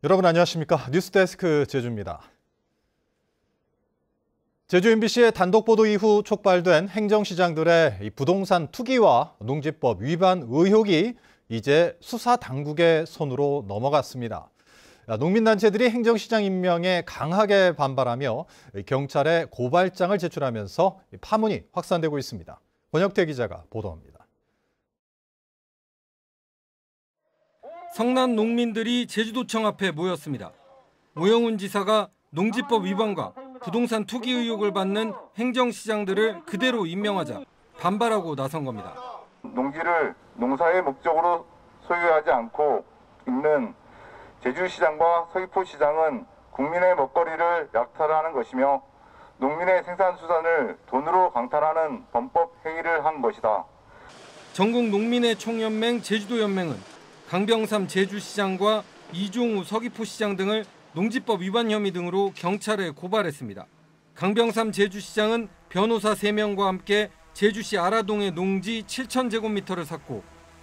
여러분 안녕하십니까? 뉴스데스크 제주입니다. 제주 MBC의 단독 보도 이후 촉발된 행정시장들의 부동산 투기와 농지법 위반 의혹이 이제 수사 당국의 손으로 넘어갔습니다. 농민단체들이 행정시장 임명에 강하게 반발하며 경찰에 고발장을 제출하면서 파문이 확산되고 있습니다. 권혁태 기자가 보도합니다. 성남 농민들이 제주도청 앞에 모였습니다. 오영훈 지사가 농지법 위반과 부동산 투기 의혹을 받는 행정시장들을 그대로 임명하자 반발하고 나선 겁니다. 농지를 농사의 목적으로 소유하지 않고 있는 제주시장과 서귀포시장은 국민의 먹거리를 약탈하는 것이며 농민의 생산수산을 돈으로 강탈하는 범법 행위를 한 것이다. 전국 농민의 총연맹 제주도연맹은 강병삼 제주시장과 이종우 서귀포시장 등을 농지법 위반 혐의 등으로 경찰에 고발했습니다. 강병삼 제주시장은 변호사 3명과 함께 제주시 아라동의 농지 7,000제곱미터를 샀고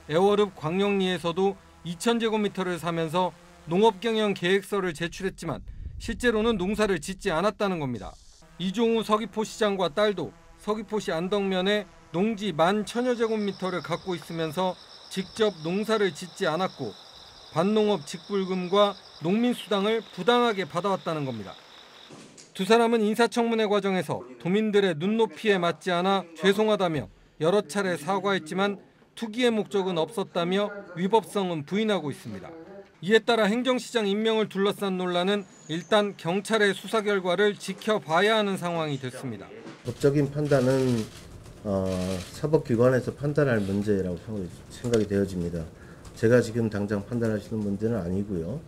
애월읍 광영리에서도 2,000제곱미터를 사면서 농업경영 계획서를 제출했지만 실제로는 농사를 짓지 않았다는 겁니다. 이종우 서귀포시장과 딸도 서귀포시 안덕면에 농지 11,000여제곱미터를 갖고 있으면서 직접 농사를 짓지 않았고 반농업 직불금과 농민수당을 부당하게 받아왔다는 겁니다. 두 사람은 인사청문회 과정에서 도민들의 눈높이에 맞지 않아 죄송하다며 여러 차례 사과했지만 투기의 목적은 없었다며 위법성은 부인하고 있습니다. 이에 따라 행정시장 임명을 둘러싼 논란은 일단 경찰의 수사 결과를 지켜봐야 하는 상황이 됐습니다. 법적인 판단은 사법기관에서 판단할 문제라고 생각이 되어집니다. 제가 지금 당장 판단할 수 있는 문제는 아니고요.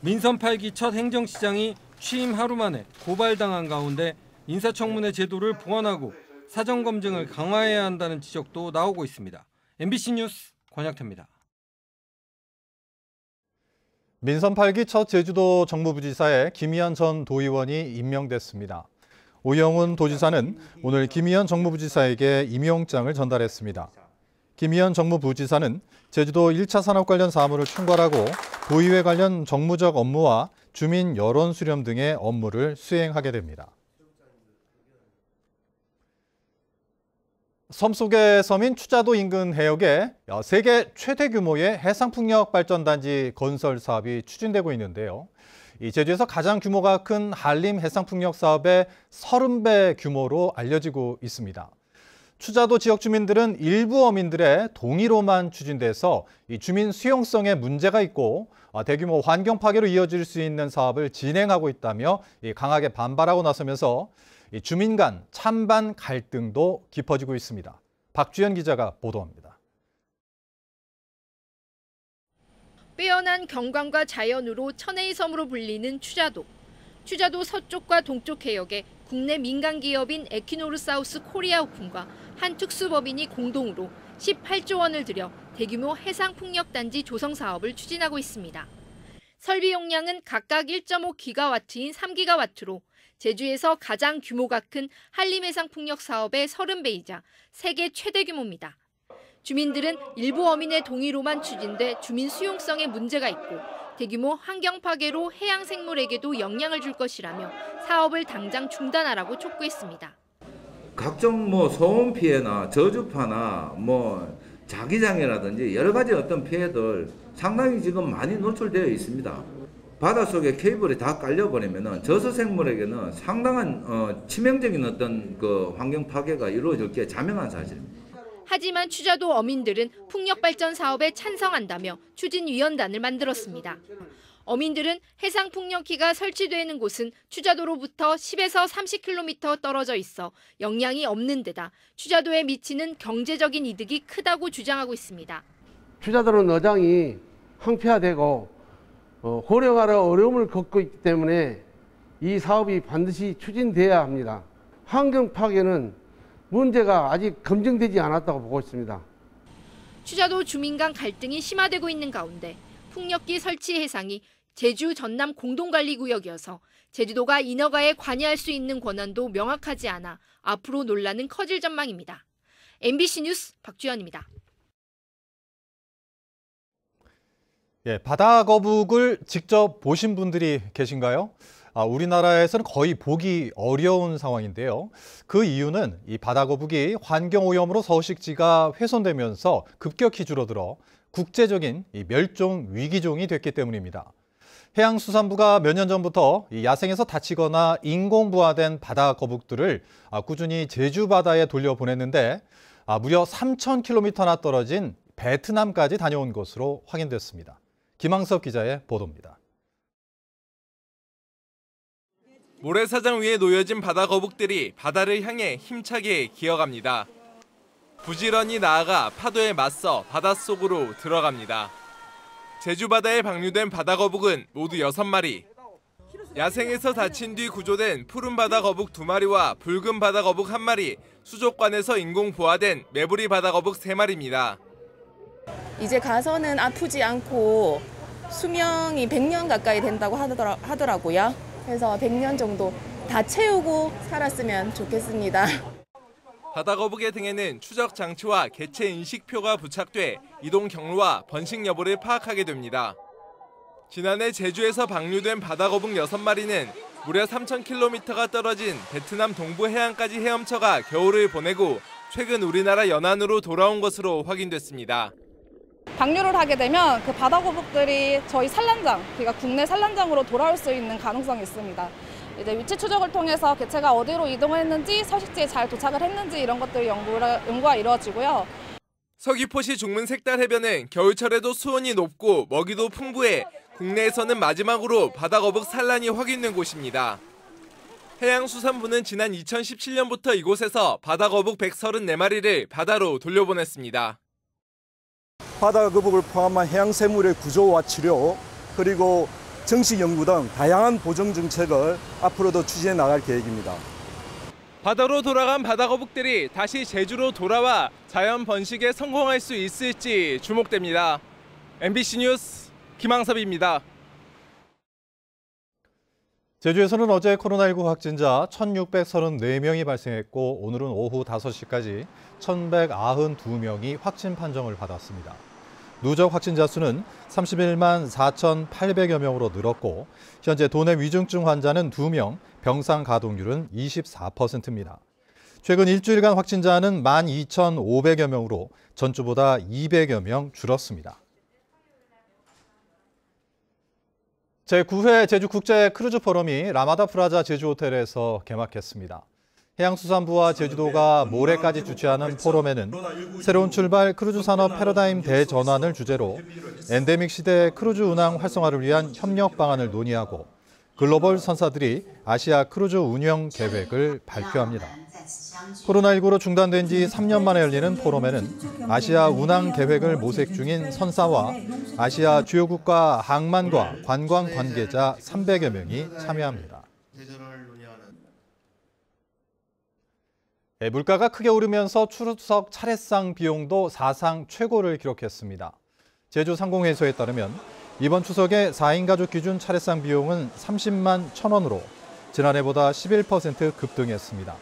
민선 8기 첫 행정시장이 취임 하루 만에 고발당한 가운데 인사청문회 제도를 보완하고 사전검증을 강화해야 한다는 지적도 나오고 있습니다. MBC 뉴스 권혁태입니다. 민선 8기 첫 제주도 정무부지사에 김희연 전 도의원이 임명됐습니다. 오영훈 도지사는 오늘 김희연 정무부지사에게 임용장을 전달했습니다. 김희연 정무부지사는 제주도 1차 산업 관련 사무를 총괄하고 도의회 관련 정무적 업무와 주민 여론 수렴 등의 업무를 수행하게 됩니다. 섬 속의 섬인 추자도 인근 해역에 세계 최대 규모의 해상풍력 발전단지 건설 사업이 추진되고 있는데요. 이 제주에서 가장 규모가 큰 한림 해상풍력 사업의 30배 규모로 알려지고 있습니다. 추자도 지역 주민들은 일부 어민들의 동의로만 추진돼서 이 주민 수용성에 문제가 있고 대규모 환경 파괴로 이어질 수 있는 사업을 진행하고 있다며 강하게 반발하고 나서면서 주민 간 찬반 갈등도 깊어지고 있습니다. 박주연 기자가 보도합니다. 빼어난 경관과 자연으로 천혜의 섬으로 불리는 추자도. 추자도 서쪽과 동쪽 해역에 국내 민간 기업인 에퀴노르사우스 코리아 오픈과 한 특수법인이 공동으로 18조 원을 들여 대규모 해상풍력단지 조성 사업을 추진하고 있습니다. 설비 용량은 각각 1.5기가와트인 3기가와트로 제주에서 가장 규모가 큰 한림 해상풍력 사업의 30배이자 세계 최대 규모입니다. 주민들은 일부 어민의 동의로만 추진돼 주민 수용성에 문제가 있고 대규모 환경 파괴로 해양 생물에게도 영향을 줄 것이라며 사업을 당장 중단하라고 촉구했습니다. 각종 소음 피해나 저주파나 자기장이라든지 여러 가지 어떤 피해들 상당히 지금 많이 노출되어 있습니다. 바닷속에 케이블이 다 깔려버리면 저수생물에게는 상당한 치명적인 어떤 환경 파괴가 이루어질 게 자명한 사실입니다. 하지만 추자도 어민들은 풍력 발전 사업에 찬성한다며 추진위원단을 만들었습니다. 어민들은 해상 풍력기가 설치되는 곳은 추자도로부터 10에서 30km 떨어져 있어 영향이 없는 데다 추자도에 미치는 경제적인 이득이 크다고 주장하고 있습니다. 추자도로 너장이 황폐화되고 호령하러 어려움을 겪고 있기 때문에 이 사업이 반드시 추진돼야 합니다. 환경 파괴는 문제가 아직 검증되지 않았다고 보고 있습니다. 추자도 주민 간 갈등이 심화되고 있는 가운데 풍력기 설치 해상이 제주 전남 공동관리구역이어서 제주도가 인허가에 관여할 수 있는 권한도 명확하지 않아 앞으로 논란은 커질 전망입니다. MBC 뉴스 박주연입니다. 예, 바다 거북을 직접 보신 분들이 계신가요? 우리나라에서는 거의 보기 어려운 상황인데요. 그 이유는 이 바다 거북이 환경 오염으로 서식지가 훼손되면서 급격히 줄어들어 국제적인 이 멸종 위기종이 됐기 때문입니다. 해양수산부가 몇 년 전부터 이 야생에서 다치거나 인공부화된 바다 거북들을 꾸준히 제주 바다에 돌려보냈는데 무려 3,000km나 떨어진 베트남까지 다녀온 것으로 확인됐습니다. 김항섭 기자의 보도입니다. 모래사장 위에 놓여진 바다 거북들이 바다를 향해 힘차게 기어갑니다. 부지런히 나아가 파도에 맞서 바닷속으로 들어갑니다. 제주 바다에 방류된 바다 거북은 모두 6마리. 야생에서 다친 뒤 구조된 푸른 바다 거북 2마리와 붉은 바다 거북 1마리, 수족관에서 인공 부화된 매부리 바다 거북 3마리입니다. 이제 가서는 아프지 않고 수명이 100년 가까이 된다고 하더라고요. 그래서 100년 정도 다 채우고 살았으면 좋겠습니다. 바다 거북의 등에는 추적 장치와 개체 인식표가 부착돼 이동 경로와 번식 여부를 파악하게 됩니다. 지난해 제주에서 방류된 바다 거북 6마리는 무려 3,000km가 떨어진 베트남 동부 해안까지 헤엄쳐가 겨울을 보내고 최근 우리나라 연안으로 돌아온 것으로 확인됐습니다. 방류를 하게 되면 그 바다 거북들이 저희 산란장, 그러니까 국내 산란장으로 돌아올 수 있는 가능성이 있습니다. 이제 위치 추적을 통해서 개체가 어디로 이동했는지, 서식지에 잘 도착을 했는지 이런 것들 연구가 이루어지고요. 서귀포시 중문색달 해변은 겨울철에도 수온이 높고 먹이도 풍부해 국내에서는 마지막으로 바다 거북 산란이 확인된 곳입니다. 해양수산부는 지난 2017년부터 이곳에서 바다 거북 134마리를 바다로 돌려보냈습니다. 바다 거북을 포함한 해양생물의 구조와 치료, 그리고 정식 연구 등 다양한 보정 정책을 앞으로도 추진해 나갈 계획입니다. 바다로 돌아간 바다 거북들이 다시 제주로 돌아와 자연 번식에 성공할 수 있을지 주목됩니다. MBC 뉴스 김항섭입니다. 제주에서는 어제 코로나19 확진자 1,634명이 발생했고 오늘은 오후 5시까지 1,192명이 확진 판정을 받았습니다. 누적 확진자 수는 31만 4,800여 명으로 늘었고 현재 도내 위중증 환자는 2명, 병상 가동률은 24%입니다. 최근 일주일간 확진자는 12,500여 명으로 전주보다 200여 명 줄었습니다. 제9회 제주국제크루즈포럼이 라마다 프라자 제주호텔에서 개막했습니다. 해양수산부와 제주도가 모레까지 주최하는 포럼에는 새로운 출발 크루즈 산업 패러다임 대전환을 주제로 엔데믹 시대 크루즈 운항 활성화를 위한 협력 방안을 논의하고 글로벌 선사들이 아시아 크루즈 운영 계획을 발표합니다. 코로나19로 중단된 지 3년 만에 열리는 포럼에는 아시아 운항 계획을 모색 중인 선사와 아시아 주요국가 항만과 관광 관계자 300여 명이 참여합니다. 물가가 크게 오르면서 추석 차례상 비용도 사상 최고를 기록했습니다. 제주 상공회의소에 따르면 이번 추석에 4인 가족 기준 차례상 비용은 30만 1,000원으로 지난해보다 11% 급등했습니다.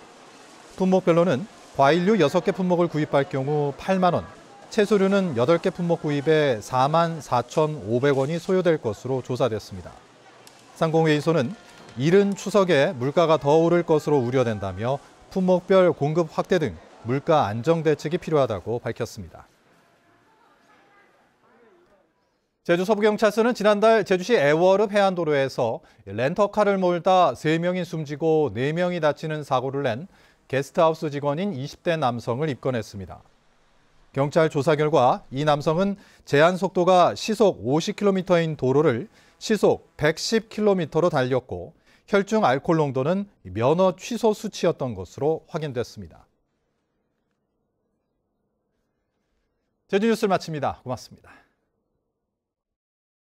품목별로는 과일류 6개 품목을 구입할 경우 8만 원, 채소류는 8개 품목 구입에 4만 4,500원이 소요될 것으로 조사됐습니다. 상공회의소는 이른 추석에 물가가 더 오를 것으로 우려된다며 품목별 공급 확대 등 물가 안정 대책이 필요하다고 밝혔습니다. 제주 서부경찰서는 지난달 제주시 애월읍 해안도로에서 렌터카를 몰다 3명이 숨지고 4명이 다치는 사고를 낸 게스트하우스 직원인 20대 남성을 입건했습니다. 경찰 조사 결과 이 남성은 제한 속도가 시속 50km인 도로를 시속 110km로 달렸고 혈중 알코올 농도는 면허 취소 수치였던 것으로 확인됐습니다. 제주 뉴스를 마칩니다. 고맙습니다.